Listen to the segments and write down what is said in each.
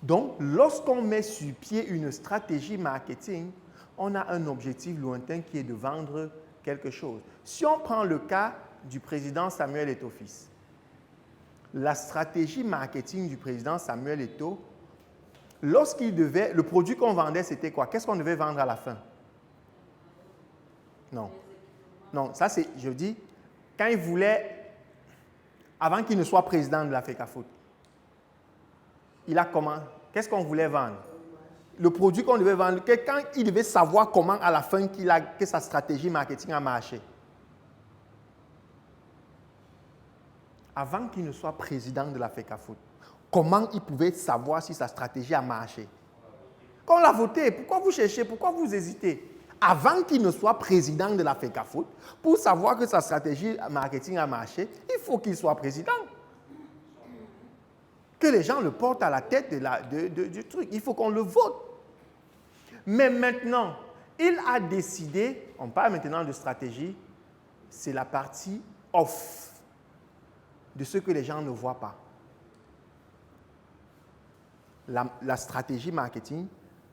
Donc, lorsqu'on met sur pied une stratégie marketing, on a un objectif lointain qui est de vendre quelque chose. Si on prend le cas du président Samuel Eto'o-Fils, la stratégie marketing du président Samuel Eto'o, le produit qu'on vendait, c'était quoi? Qu'est-ce qu'on devait vendre à la fin? Non. Non, ça c'est, je dis, quand il voulait, avant qu'il ne soit président de la FECAFOOT, il a comment? Qu'est-ce qu'on voulait vendre? Le produit qu'on devait vendre, quand il devait savoir comment à la fin que sa stratégie marketing a marché. Avant qu'il ne soit président de la FECAFOOT, comment il pouvait savoir si sa stratégie a marché? Quand on l'a voté, pourquoi vous cherchez, pourquoi vous hésitez? Avant qu'il ne soit président de la FECAFOOT, pour savoir que sa stratégie marketing a marché, il faut qu'il soit président. Que les gens le portent à la tête du truc. Il faut qu'on le vote. Mais maintenant, il a décidé, on parle maintenant de stratégie, c'est la partie off de ce que les gens ne voient pas. La stratégie marketing,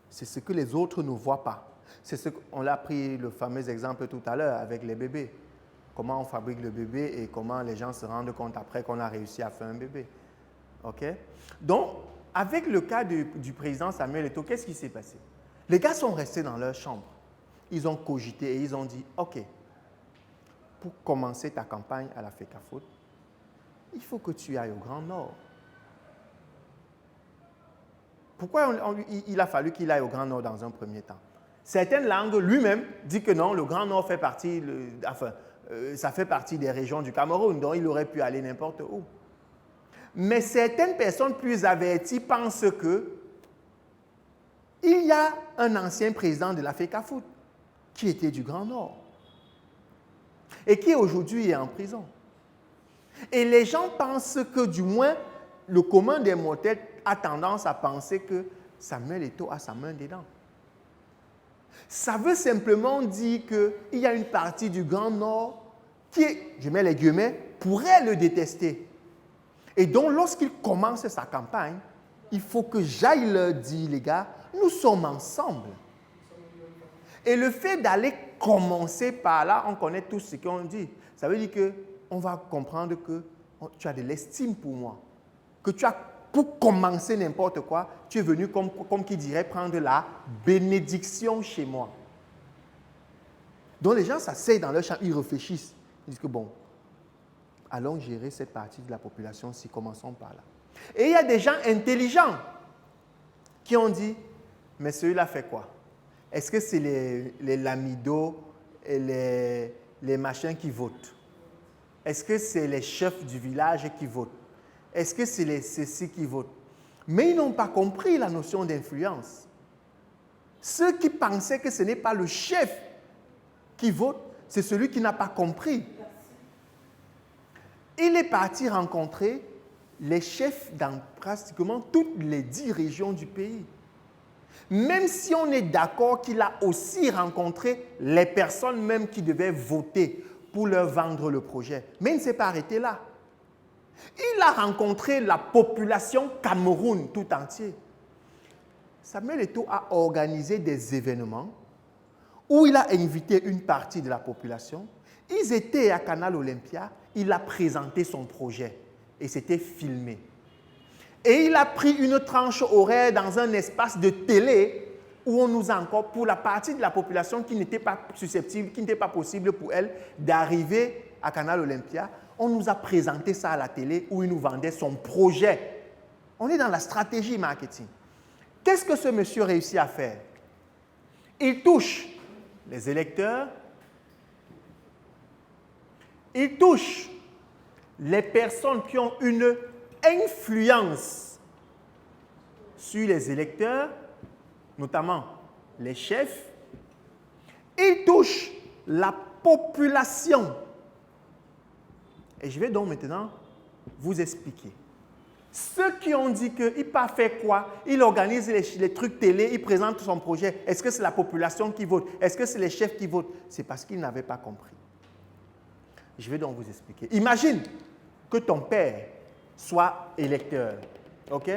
c'est ce que les autres ne voient pas. C'est ce qu'on a pris le fameux exemple tout à l'heure avec les bébés. Comment on fabrique le bébé et comment les gens se rendent compte après qu'on a réussi à faire un bébé. OK? Donc, avec le cas du président Samuel Eto'o, qu'est-ce qui s'est passé? Les gars sont restés dans leur chambre. Ils ont cogité et ils ont dit, OK, pour commencer ta campagne à la FECAFOOT, il faut que tu ailles au Grand Nord. Pourquoi il a fallu qu'il aille au Grand Nord dans un premier temps? Certaines langues, lui-même, dit que non, le Grand Nord fait partie, ça fait partie des régions du Cameroun, donc il aurait pu aller n'importe où. Mais certaines personnes plus averties pensent que il y a un ancien président de la FECAFOOT qui était du Grand Nord et qui aujourd'hui est en prison. Et les gens pensent que du moins, le commun des mortels a tendance à penser que Samuel Eto'o a sa main dedans. Ça veut simplement dire qu'il y a une partie du Grand Nord qui, je mets les guillemets, pourrait le détester. Et donc, lorsqu'il commence sa campagne, il faut que j'aille leur dire, les gars, nous sommes ensemble. Et le fait d'aller commencer par là, on connaît tous ce qu'on dit. Ça veut dire qu'on va comprendre que tu as de l'estime pour moi. Que tu as, pour commencer n'importe quoi, tu es venu comme qui dirait prendre la bénédiction chez moi. Donc les gens s'asseyent dans leur chambre, ils réfléchissent. Ils disent que bon, allons gérer cette partie de la population si commençons par là. Et il y a des gens intelligents qui ont dit, mais celui-là fait quoi? Est-ce que c'est les lamidos et les machins qui votent? Est-ce que c'est les chefs du village qui votent? Est-ce que c'est les ceci qui votent? Mais ils n'ont pas compris la notion d'influence. Ceux qui pensaient que ce n'est pas le chef qui vote, c'est celui qui n'a pas compris. Il est parti rencontrer les chefs dans pratiquement toutes les 10 régions du pays. Même si on est d'accord qu'il a aussi rencontré les personnes même qui devaient voter pour leur vendre le projet. Mais il ne s'est pas arrêté là. Il a rencontré la population Cameroun tout entier. Samuel Eto'o a organisé des événements où il a invité une partie de la population. Ils étaient à Canal Olympia, il a présenté son projet et c'était filmé. Et il a pris une tranche horaire dans un espace de télé où on nous a encore, pour la partie de la population qui n'était pas susceptible, qui n'était pas possible pour elle d'arriver à Canal Olympia, on nous a présenté ça à la télé où il nous vendait son projet. On est dans la stratégie marketing. Qu'est-ce que ce monsieur réussit à faire? Il touche les électeurs, il touche les personnes qui ont une influence sur les électeurs, notamment les chefs. Il touche la population. Et je vais donc maintenant vous expliquer. Ceux qui ont dit qu'il n'a pas fait quoi, il organise les trucs télé, il présente son projet. Est-ce que c'est la population qui vote? Est-ce que c'est les chefs qui votent? C'est parce qu'ils n'avaient pas compris. Je vais donc vous expliquer. Imagine que ton père soit électeur, ok?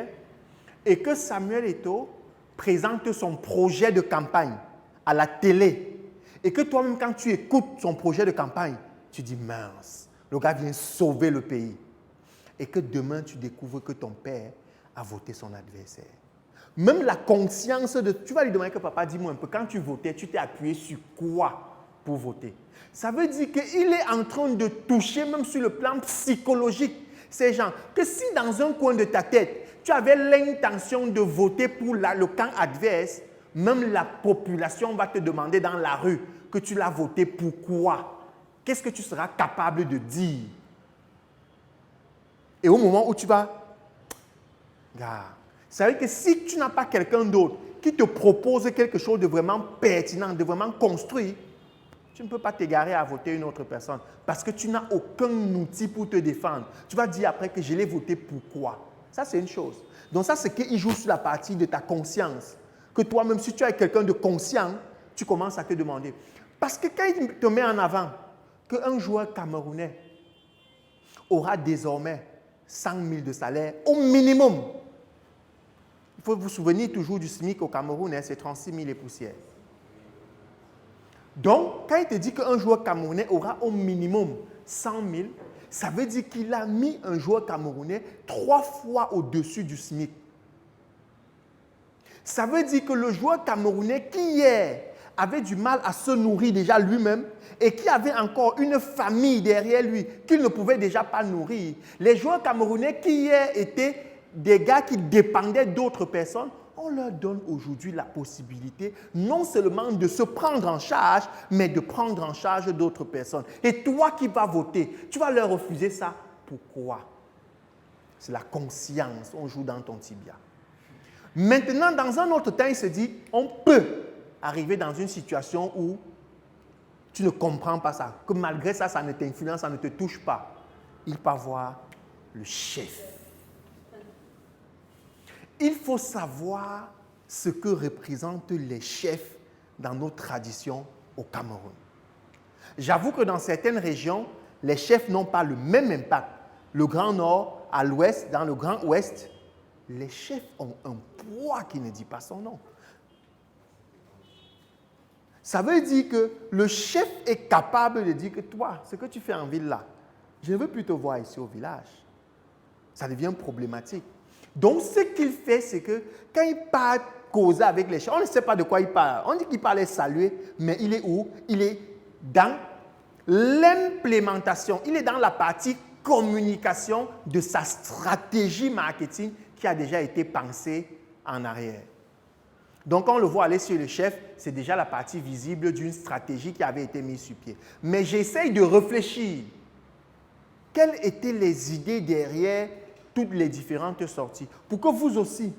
et que Samuel Eto'o présente son projet de campagne à la télé, et que toi-même, quand tu écoutes son projet de campagne, tu dis mince, le gars vient sauver le pays. Et que demain, tu découvres que ton père a voté son adversaire. Même la conscience de... Tu vas lui demander que papa, dis-moi un peu, quand tu votais, tu t'es appuyé sur quoi pour voter? Ça veut dire qu'il est en train de toucher, même sur le plan psychologique, ces gens. Que si dans un coin de ta tête, tu avais l'intention de voter pour le camp adverse, même la population va te demander dans la rue que tu l'as voté pourquoi. Qu'est-ce que tu seras capable de dire? Et au moment où tu vas... Regarde, ça veut dire que si tu n'as pas quelqu'un d'autre qui te propose quelque chose de vraiment pertinent, de vraiment construit, tu ne peux pas t'égarer à voter une autre personne parce que tu n'as aucun outil pour te défendre. Tu vas dire après que je l'ai voté pourquoi. Ça, c'est une chose. Donc ça, c'est qu'il joue sur la partie de ta conscience. Que toi-même, si tu es quelqu'un de conscient, tu commences à te demander. Parce que quand il te met en avant qu'un joueur camerounais aura désormais 100 000 de salaire au minimum. Il faut vous souvenir toujours du SMIC au Cameroun, c'est 36 000 et poussières. Donc, quand il te dit qu'un joueur camerounais aura au minimum 100 000, ça veut dire qu'il a mis un joueur camerounais 3 fois au-dessus du SMIC. Ça veut dire que le joueur camerounais qui hier avait du mal à se nourrir déjà lui-même et qui avait encore une famille derrière lui qu'il ne pouvait déjà pas nourrir. Les joueurs camerounais qui hier étaient des gars qui dépendaient d'autres personnes, on leur donne aujourd'hui la possibilité non seulement de se prendre en charge, mais de prendre en charge d'autres personnes. Et toi qui vas voter, tu vas leur refuser ça. Pourquoi? C'est la conscience, on joue dans ton tibia. Maintenant, dans un autre temps, il se dit, on peut arriver dans une situation où tu ne comprends pas ça, que malgré ça, ça ne t'influence, ça ne te touche pas. Il va voir le chef. Il faut savoir ce que représentent les chefs dans nos traditions au Cameroun. J'avoue que dans certaines régions, les chefs n'ont pas le même impact. Le Grand Nord, à l'Ouest, dans le Grand Ouest, les chefs ont un poids qui ne dit pas son nom. Ça veut dire que le chef est capable de dire que toi, ce que tu fais en ville là, je ne veux plus te voir ici au village. Ça devient problématique. Donc, ce qu'il fait, c'est que quand il part causer avec les chefs, on ne sait pas de quoi il parle. On dit qu'il parlait saluer, mais il est où? Il est dans l'implémentation. Il est dans la partie communication de sa stratégie marketing qui a déjà été pensée en arrière. Donc, quand on le voit aller sur le chef, c'est déjà la partie visible d'une stratégie qui avait été mise sur pied. Mais j'essaye de réfléchir. Quelles étaient les idées derrière toutes les différentes sorties? Pour que vous aussi,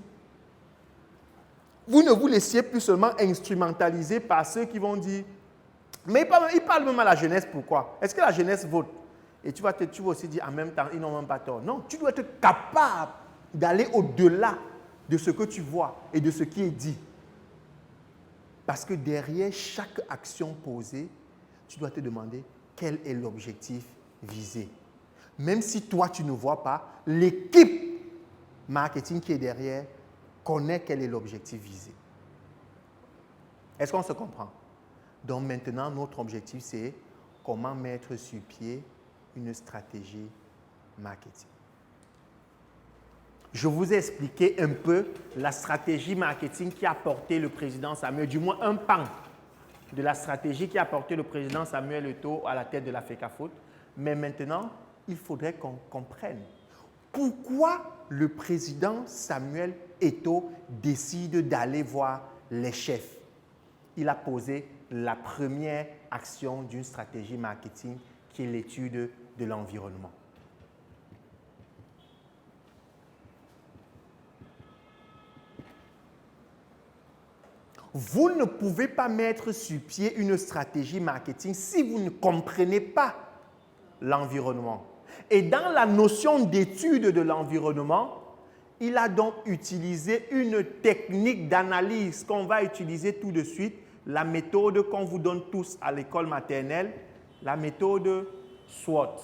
vous ne vous laissiez plus seulement instrumentaliser par ceux qui vont dire « Mais ils parlent même à la jeunesse, pourquoi? Est-ce que la jeunesse vote ?» Et tu vas aussi dire en même temps, ils n'ont même pas tort. Non, tu dois être capable d'aller au-delà de ce que tu vois et de ce qui est dit. Parce que derrière chaque action posée, tu dois te demander quel est l'objectif visé. Même si toi, tu ne vois pas, l'équipe marketing qui est derrière connaît quel est l'objectif visé. Est-ce qu'on se comprend? Donc maintenant, notre objectif, c'est comment mettre sur pied une stratégie marketing. Je vous ai expliqué un peu la stratégie marketing qui a porté le président Samuel, du moins un pan de la stratégie qui a porté le président Samuel Eto'o à la tête de la FECAFOOT. Mais maintenant, il faudrait qu'on comprenne pourquoi le président Samuel Eto'o décide d'aller voir les chefs. Il a posé la première action d'une stratégie marketing qui est l'étude de l'environnement. Vous ne pouvez pas mettre sur pied une stratégie marketing si vous ne comprenez pas l'environnement. Et dans la notion d'étude de l'environnement, il a donc utilisé une technique d'analyse qu'on va utiliser tout de suite, la méthode qu'on vous donne tous à l'école maternelle, la méthode SWOT.